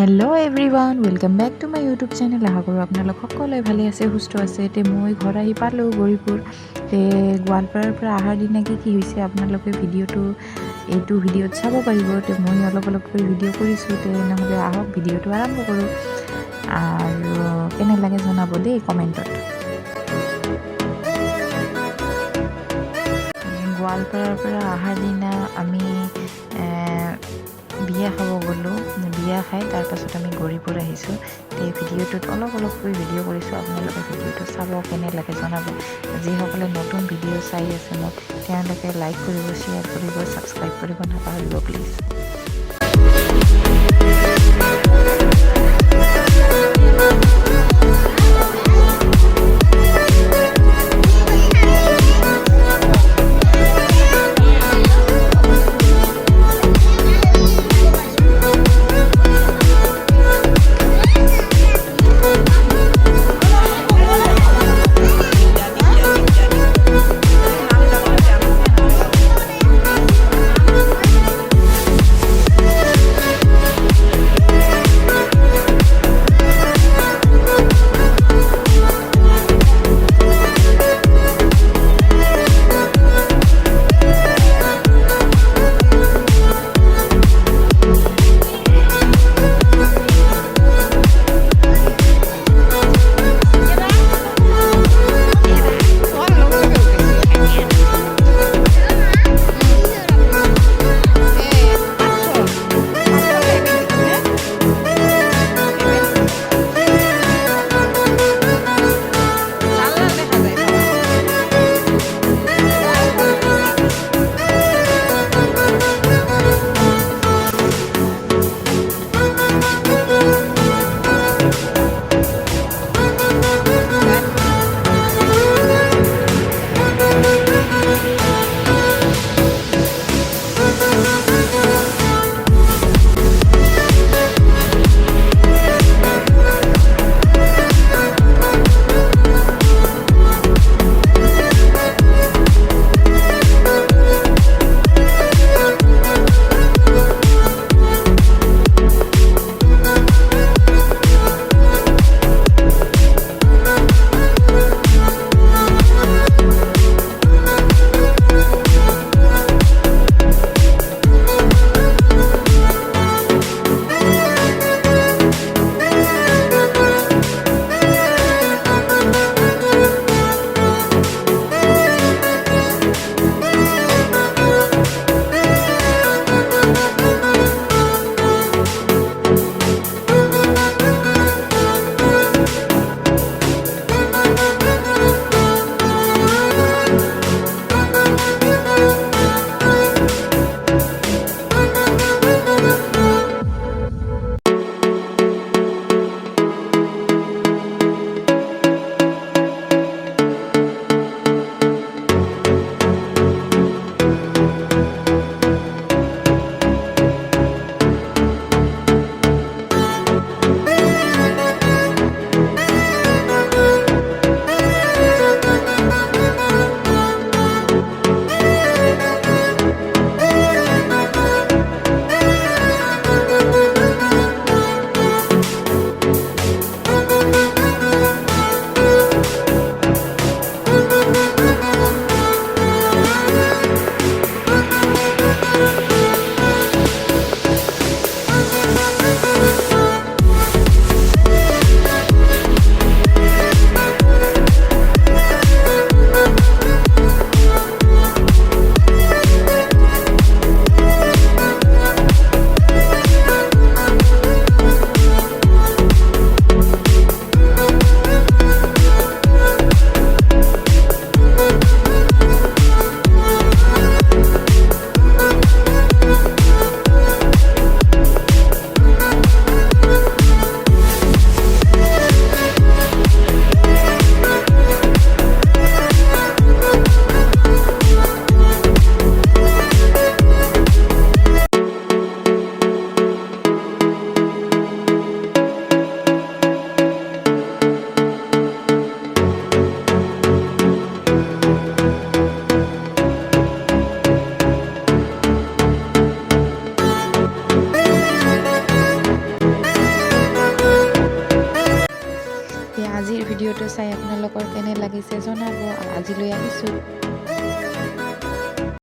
Hello' everyone, welcome back to my YouTube channel. আশা কৰোঁ আপোনালোক সকলোৱে ভালে আছে, সুস্থ আছে। মই ঘৰ আহি পালোঁ গৌৰীপুৰ। গোৱালপাৰাৰ পৰা অহাৰ দিনা কি হৈছে আপোনালোকে এইটো ভিডিঅ'ত চাব পাৰিব। মই অলপ কৰি ভিডিঅ' কৰিছোঁ। নহ'লে আহক ভিডিঅ'টো আৰম্ভ কৰোঁ আৰু কেনে লাগে জনাব দেই কমেণ্টত। গোৱালপাৰাৰ পৰা অহাৰ দিনা আমি বিয়া খাব গ'লোঁ। বিয়া খাই তাৰপাছত আমি গৌৰীপুৰ আহিছোঁ। ভিডিঅ'টোত অলপ কৰি ভিডিঅ' কৰিছোঁ। আপোনালোকে ভিডিঅ'টো চাব, কেনে লাগে জনাব। যিসকলে নতুন ভিডিঅ' চাই আছে মোক, তেওঁলোকে লাইক কৰিব, শ্বেয়াৰ কৰিব, ছাবস্ক্ৰাইব কৰিব নাপাহৰিব প্লিজ। আজিৰ ভিডিঅ'টো চাই আপোনালোকৰ কেনে লাগিছে জনাব। আজিলৈ আহিছোঁ।